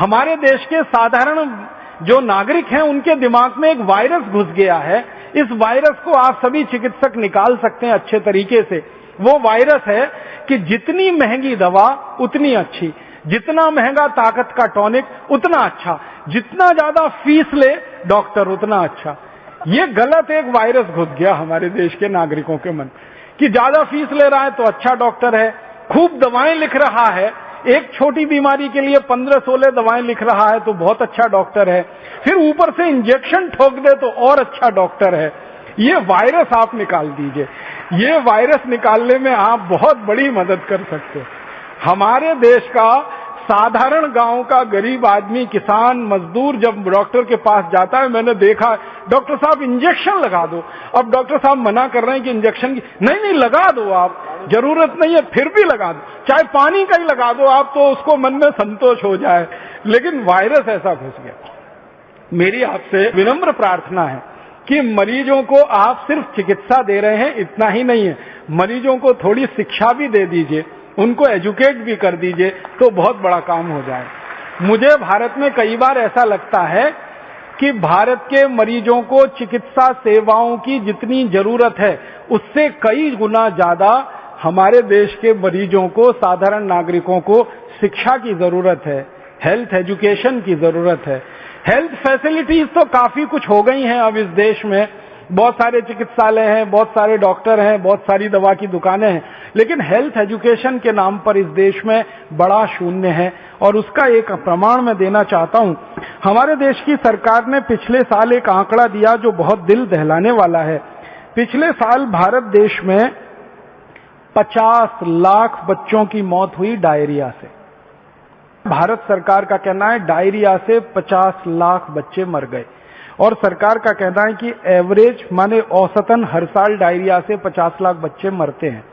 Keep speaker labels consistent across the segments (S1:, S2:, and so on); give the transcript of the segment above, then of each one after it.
S1: हमारे देश के साधारण जो नागरिक हैं उनके दिमाग में एक वायरस घुस गया है। इस वायरस को आप सभी चिकित्सक निकाल सकते हैं अच्छे तरीके से। वो वायरस है कि जितनी महंगी दवा उतनी अच्छी, जितना महंगा ताकत का टॉनिक उतना अच्छा, जितना ज्यादा फीस ले डॉक्टर उतना अच्छा। ये गलत एक वायरस घुस गया हमारे देश के नागरिकों के मन कि ज्यादा फीस ले रहा है तो अच्छा डॉक्टर है, खूब दवाएं लिख रहा है, एक छोटी बीमारी के लिए 15-16 दवाएं लिख रहा है तो बहुत अच्छा डॉक्टर है, फिर ऊपर से इंजेक्शन ठोक दे तो और अच्छा डॉक्टर है। ये वायरस आप निकाल दीजिए। ये वायरस निकालने में आप बहुत बड़ी मदद कर सकते हो। हमारे देश का साधारण गांव का गरीब आदमी, किसान, मजदूर जब डॉक्टर के पास जाता है, मैंने देखा डॉक्टर साहब इंजेक्शन लगा दो। अब डॉक्टर साहब मना कर रहे हैं कि इंजेक्शन की नहीं लगा दो, आप जरूरत नहीं है, फिर भी लगा दो, चाहे पानी का ही लगा दो आप, तो उसको मन में संतोष हो जाए। लेकिन वायरस ऐसा घुस गया। मेरी आपसे विनम्र प्रार्थना है कि मरीजों को आप सिर्फ चिकित्सा दे रहे हैं इतना ही नहीं है, मरीजों को थोड़ी शिक्षा भी दे दीजिए, उनको एजुकेट भी कर दीजिए तो बहुत बड़ा काम हो जाए। मुझे भारत में कई बार ऐसा लगता है कि भारत के मरीजों को चिकित्सा सेवाओं की जितनी जरूरत है उससे कई गुना ज्यादा हमारे देश के मरीजों को, साधारण नागरिकों को शिक्षा की जरूरत है, हेल्थ एजुकेशन की जरूरत है। हेल्थ फैसिलिटीज तो काफी कुछ हो गई हैं अब इस देश में, बहुत सारे चिकित्सालय हैं, बहुत सारे डॉक्टर हैं, बहुत सारी दवा की दुकानें हैं, लेकिन हेल्थ एजुकेशन के नाम पर इस देश में बड़ा शून्य है। और उसका एक प्रमाण मैं देना चाहता हूं। हमारे देश की सरकार ने पिछले साल एक आंकड़ा दिया जो बहुत दिल दहलाने वाला है। पिछले साल भारत देश में 50 लाख बच्चों की मौत हुई डायरिया से। भारत सरकार का कहना है डायरिया से 50 लाख बच्चे मर गए, और सरकार का कहना है कि एवरेज माने औसतन हर साल डायरिया से 50 लाख बच्चे मरते हैं।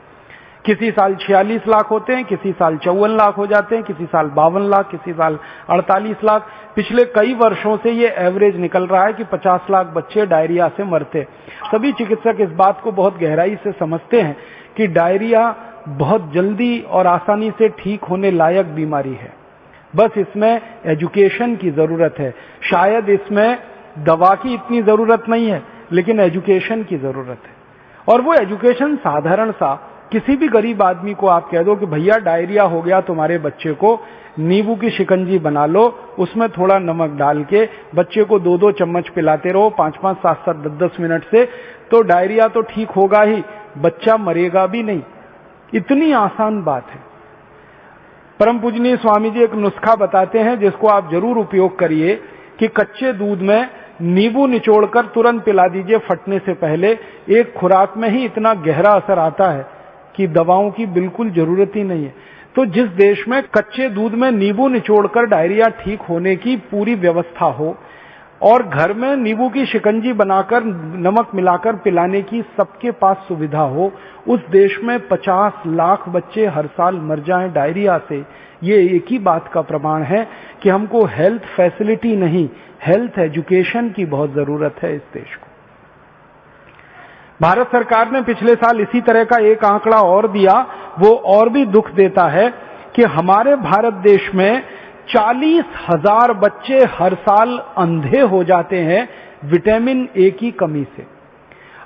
S1: किसी साल 46 लाख होते हैं, किसी साल 54 लाख हो जाते हैं, किसी साल 52 लाख, किसी साल 48 लाख। पिछले कई वर्षों से ये एवरेज निकल रहा है कि 50 लाख बच्चे डायरिया से मरते। सभी चिकित्सक इस बात को बहुत गहराई से समझते हैं कि डायरिया बहुत जल्दी और आसानी से ठीक होने लायक बीमारी है, बस इसमें एजुकेशन की जरूरत है। शायद इसमें दवा की इतनी जरूरत नहीं है, लेकिन एजुकेशन की जरूरत है। और वो एजुकेशन साधारण सा, किसी भी गरीब आदमी को आप कह दो कि भैया डायरिया हो गया तुम्हारे बच्चे को, नींबू की शिकंजी बना लो, उसमें थोड़ा नमक डाल के बच्चे को 2-2 चम्मच पिलाते रहो 5-5, 7-7, 10-10 मिनट से, तो डायरिया तो ठीक होगा ही, बच्चा मरेगा भी नहीं। इतनी आसान बात है। परम पूजनीय स्वामी जी एक नुस्खा बताते हैं जिसको आप जरूर उपयोग करिए कि कच्चे दूध में नींबू निचोड़कर तुरंत पिला दीजिए फटने से पहले। एक खुराक में ही इतना गहरा असर आता है कि दवाओं की बिल्कुल जरूरत ही नहीं है। तो जिस देश में कच्चे दूध में नींबू निचोड़कर डायरिया ठीक होने की पूरी व्यवस्था हो और घर में नींबू की शिकंजी बनाकर नमक मिलाकर पिलाने की सबके पास सुविधा हो, उस देश में 50 लाख बच्चे हर साल मर जाएं डायरिया से, ये एक ही बात का प्रमाण है कि हमको हेल्थ फैसिलिटी नहीं, हेल्थ एजुकेशन की बहुत जरूरत है इस देश को। भारत सरकार ने पिछले साल इसी तरह का एक आंकड़ा और दिया, वो और भी दुख देता है कि हमारे भारत देश में 40,000 बच्चे हर साल अंधे हो जाते हैं विटामिन ए की कमी से।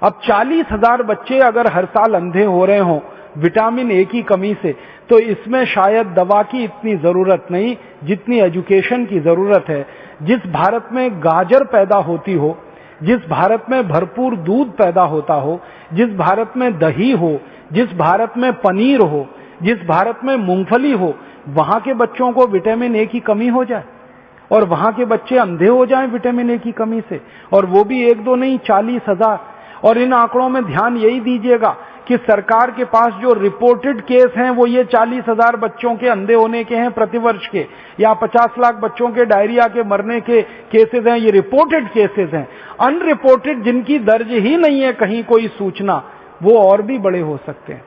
S1: अब 40,000 बच्चे अगर हर साल अंधे हो रहे हों विटामिन ए की कमी से, तो इसमें शायद दवा की इतनी जरूरत नहीं जितनी एजुकेशन की जरूरत है। जिस भारत में गाजर पैदा होती हो, जिस भारत में भरपूर दूध पैदा होता हो, जिस भारत में दही हो, जिस भारत में पनीर हो, जिस भारत में मूंगफली हो, वहां के बच्चों को विटामिन ए की कमी हो जाए और वहां के बच्चे अंधे हो जाएं विटामिन ए की कमी से, और वो भी 1-2 नहीं 40,000। और इन आंकड़ों में ध्यान यही दीजिएगा कि सरकार के पास जो रिपोर्टेड केस हैं वो ये 40,000 बच्चों के अंधे होने के हैं प्रतिवर्ष के, या 50 लाख बच्चों के डायरिया के मरने के केसेस हैं, ये रिपोर्टेड केसेस हैं। अनरिपोर्टेड जिनकी दर्ज ही नहीं है कहीं कोई सूचना, वो और भी बड़े हो सकते हैं।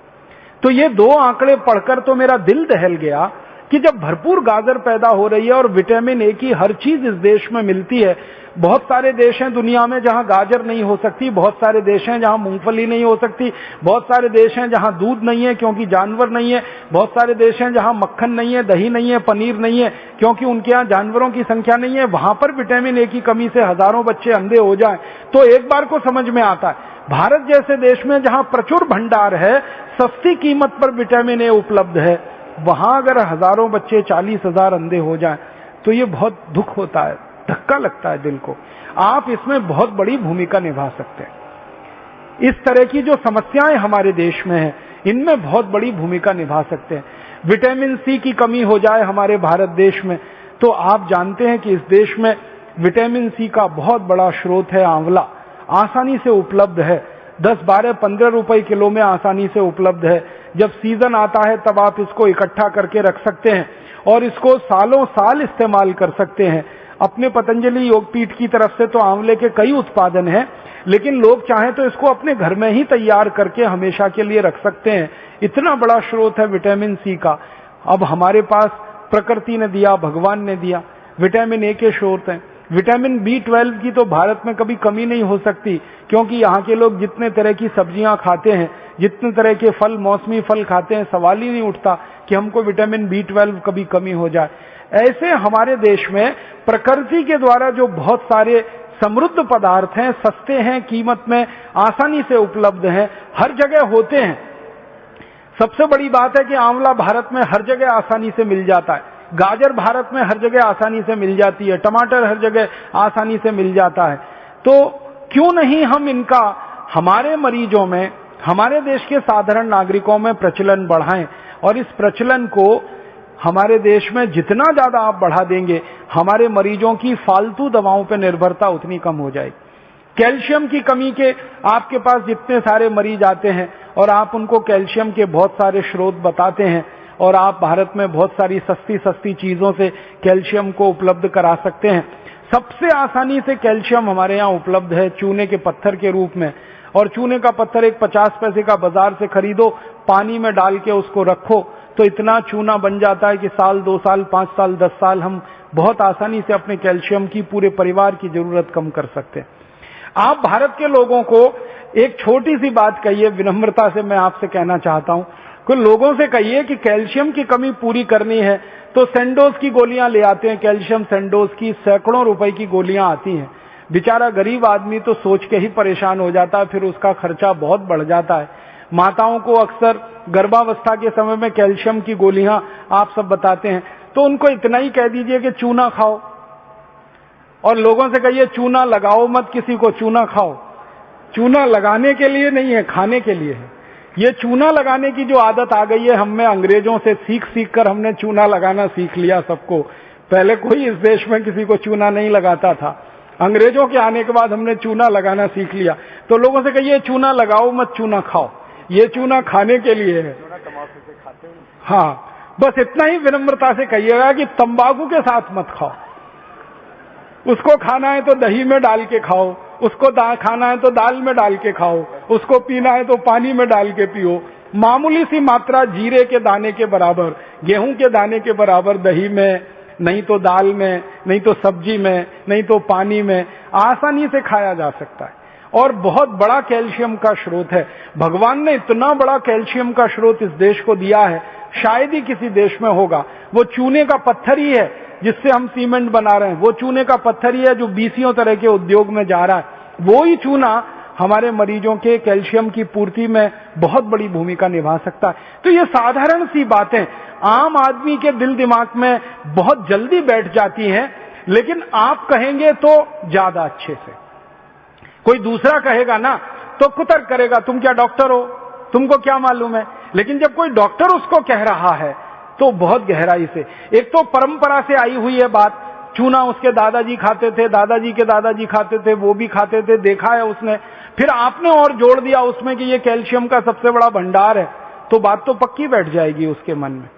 S1: तो ये 2 आंकड़े पढ़कर तो मेरा दिल दहल गया कि कि जब भरपूर गाजर पैदा हो रही है और विटामिन ए की हर चीज इस देश में मिलती है। बहुत सारे देश हैं दुनिया में जहां गाजर नहीं हो सकती, बहुत सारे देश हैं जहां मूंगफली नहीं हो सकती, बहुत सारे देश हैं जहां दूध नहीं है क्योंकि जानवर नहीं है, बहुत सारे देश हैं जहां मक्खन नहीं है, दही नहीं है, पनीर नहीं है क्योंकि उनके यहाँ जानवरों की संख्या नहीं है। वहां पर विटामिन ए की कमी से हजारों बच्चे अंधे हो जाएं तो एक बार को समझ में आता है। भारत जैसे देश में जहां प्रचुर भंडार है, सस्ती कीमत पर विटामिन ए उपलब्ध है, वहां अगर हजारों बच्चे 40,000 अंधे हो जाएं तो ये बहुत दुख होता है, धक्का लगता है दिल को। आप इसमें बहुत बड़ी भूमिका निभा सकते हैं। इस तरह की जो समस्याएं हमारे देश में हैं, इनमें बहुत बड़ी भूमिका निभा सकते हैं। विटामिन सी की कमी हो जाए हमारे भारत देश में तो आप जानते हैं कि इस देश में विटामिन सी का बहुत बड़ा स्रोत है आंवला, आसानी से उपलब्ध है, 10, 12, 15 रुपए किलो में आसानी से उपलब्ध है। जब सीजन आता है तब आप इसको इकट्ठा करके रख सकते हैं और इसको सालों साल इस्तेमाल कर सकते हैं। अपने पतंजलि योगपीठ की तरफ से तो आंवले के कई उत्पादन हैं, लेकिन लोग चाहें तो इसको अपने घर में ही तैयार करके हमेशा के लिए रख सकते हैं। इतना बड़ा स्रोत है विटामिन सी का। अब हमारे पास प्रकृति ने दिया, भगवान ने दिया, विटामिन ए के स्रोत हैं। विटामिन B12 की तो भारत में कभी कमी नहीं हो सकती क्योंकि यहाँ के लोग जितने तरह की सब्जियां खाते हैं, जितने तरह के फल, मौसमी फल खाते हैं, सवाल ही नहीं उठता कि हमको विटामिन B12 कभी कमी हो जाए। ऐसे हमारे देश में प्रकृति के द्वारा जो बहुत सारे समृद्ध पदार्थ हैं, सस्ते हैं, कीमत में आसानी से उपलब्ध हैं, हर जगह होते हैं। सबसे बड़ी बात है कि आंवला भारत में हर जगह आसानी से मिल जाता है, गाजर भारत में हर जगह आसानी से मिल जाती है, टमाटर हर जगह आसानी से मिल जाता है। तो क्यों नहीं हम इनका हमारे मरीजों में, हमारे देश के साधारण नागरिकों में प्रचलन बढ़ाएं। और इस प्रचलन को हमारे देश में जितना ज्यादा आप बढ़ा देंगे, हमारे मरीजों की फालतू दवाओं पर निर्भरता उतनी कम हो जाएगी। कैल्शियम की कमी के आपके पास जितने सारे मरीज आते हैं और आप उनको कैल्शियम के बहुत सारे स्रोत बताते हैं और आप भारत में बहुत सारी सस्ती सस्ती चीजों से कैल्शियम को उपलब्ध करा सकते हैं। सबसे आसानी से कैल्शियम हमारे यहाँ उपलब्ध है चूने के पत्थर के रूप में। और चूने का पत्थर एक 50 पैसे का बाजार से खरीदो, पानी में डाल के उसको रखो तो इतना चूना बन जाता है कि साल, 2 साल, 5 साल, 10 साल हम बहुत आसानी से अपने कैल्शियम की पूरे परिवार की जरूरत कम कर सकते हैं। आप भारत के लोगों को एक छोटी सी बात कहिए, विनम्रता से मैं आपसे कहना चाहता हूं कि लोगों से कहिए कि कैल्शियम की कमी पूरी करनी है तो सेंडोज की गोलियां ले आते हैं। कैल्शियम सेंडोज की सैकड़ों रुपए की गोलियां आती हैं। बेचारा गरीब आदमी तो सोच के ही परेशान हो जाता है, फिर उसका खर्चा बहुत बढ़ जाता है। माताओं को अक्सर गर्भावस्था के समय में कैल्शियम की गोलियां आप सब बताते हैं, तो उनको इतना ही कह दीजिए कि चूना खाओ, और लोगों से कहिए चूना लगाओ मत, किसी को चूना खाओ। चूना लगाने के लिए नहीं है, खाने के लिए है। ये चूना लगाने की जो आदत आ गई है हम में, अंग्रेजों से सीख सीख कर हमने चूना लगाना सीख लिया सबको। पहले कोई इस देश में किसी को चूना नहीं लगाता था, अंग्रेजों के आने के बाद हमने चूना लगाना सीख लिया। तो लोगों से कहिए चूना लगाओ मत, चूना खाओ। ये चूना खाने के लिए है। हाँ, बस इतना ही विनम्रता से कहिएगा कि तंबाकू के साथ मत खाओ। उसको खाना है तो दही में डाल के खाओ, उसको खाना है तो दाल में डाल के खाओ, उसको पीना है तो पानी में डाल के पियो। मामूली सी मात्रा जीरे के दाने के बराबर, गेहूं के दाने के बराबर दही में, नहीं तो दाल में, नहीं तो सब्जी में, नहीं तो पानी में आसानी से खाया जा सकता है और बहुत बड़ा कैल्शियम का स्रोत है। भगवान ने इतना बड़ा कैल्शियम का स्रोत इस देश को दिया है, शायद ही किसी देश में होगा। वो चूने का पत्थर ही है जिससे हम सीमेंट बना रहे हैं, वो चूने का पत्थर ही है जो 20 तरह के उद्योग में जा रहा है। वो ही चूना हमारे मरीजों के कैल्शियम की पूर्ति में बहुत बड़ी भूमिका निभा सकता है। तो ये साधारण सी बातें आम आदमी के दिल दिमाग में बहुत जल्दी बैठ जाती हैं, लेकिन आप कहेंगे तो ज्यादा अच्छे से। कोई दूसरा कहेगा ना तो कुतर्क करेगा, तुम क्या डॉक्टर हो, तुमको क्या मालूम है। लेकिन जब कोई डॉक्टर उसको कह रहा है तो बहुत गहराई से, एक तो परंपरा से आई हुई है बात, चूना उसके दादाजी खाते थे, दादाजी के दादाजी खाते थे, वो भी खाते थे, देखा है उसने। फिर आपने और जोड़ दिया उसमें कि ये कैल्शियम का सबसे बड़ा भंडार है, तो बात तो पक्की बैठ जाएगी उसके मन में।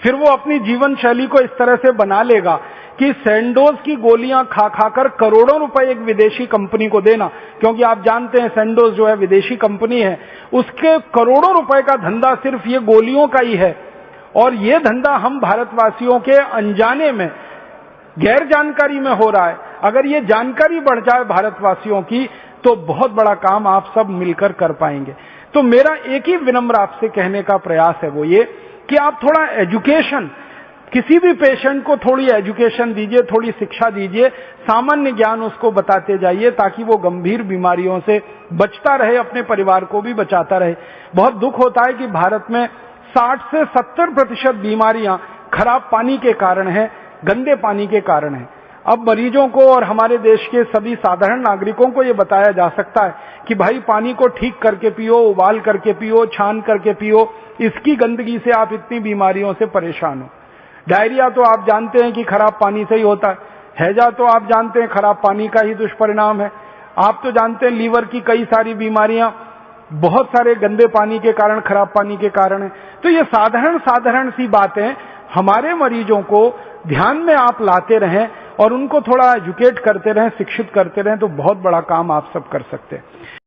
S1: फिर वो अपनी जीवन शैली को इस तरह से बना लेगा कि सैंडोज की गोलियां खा खाकर करोड़ों रुपए एक विदेशी कंपनी को देना, क्योंकि आप जानते हैं सैंडोज जो है विदेशी कंपनी है, उसके करोड़ों रुपए का धंधा सिर्फ ये गोलियों का ही है। और ये धंधा हम भारतवासियों के अनजाने में, गैर जानकारी में हो रहा है। अगर ये जानकारी बढ़ जाए भारतवासियों की तो बहुत बड़ा काम आप सब मिलकर कर पाएंगे। तो मेरा एक ही विनम्र आपसे कहने का प्रयास है वो ये कि आप थोड़ा एजुकेशन, किसी भी पेशेंट को थोड़ी एजुकेशन दीजिए, थोड़ी शिक्षा दीजिए, सामान्य ज्ञान उसको बताते जाइए ताकि वो गंभीर बीमारियों से बचता रहे, अपने परिवार को भी बचाता रहे। बहुत दुख होता है कि भारत में 60 से 70% बीमारियां खराब पानी के कारण है, गंदे पानी के कारण है। अब मरीजों को और हमारे देश के सभी साधारण नागरिकों को ये बताया जा सकता है कि भाई पानी को ठीक करके पियो, उबाल करके पियो, छान करके पियो, इसकी गंदगी से आप इतनी बीमारियों से परेशान हो। डायरिया तो आप जानते हैं कि खराब पानी से ही होता है, हैजा तो आप जानते हैं खराब पानी का ही दुष्परिणाम है। आप तो जानते हैं लीवर की कई सारी बीमारियां बहुत सारे गंदे पानी के कारण, खराब पानी के कारण है। तो ये साधारण सी बातें हमारे मरीजों को ध्यान में आप लाते रहें और उनको थोड़ा एजुकेट करते रहें, शिक्षित करते रहें, तो बहुत बड़ा काम आप सब कर सकते हैं।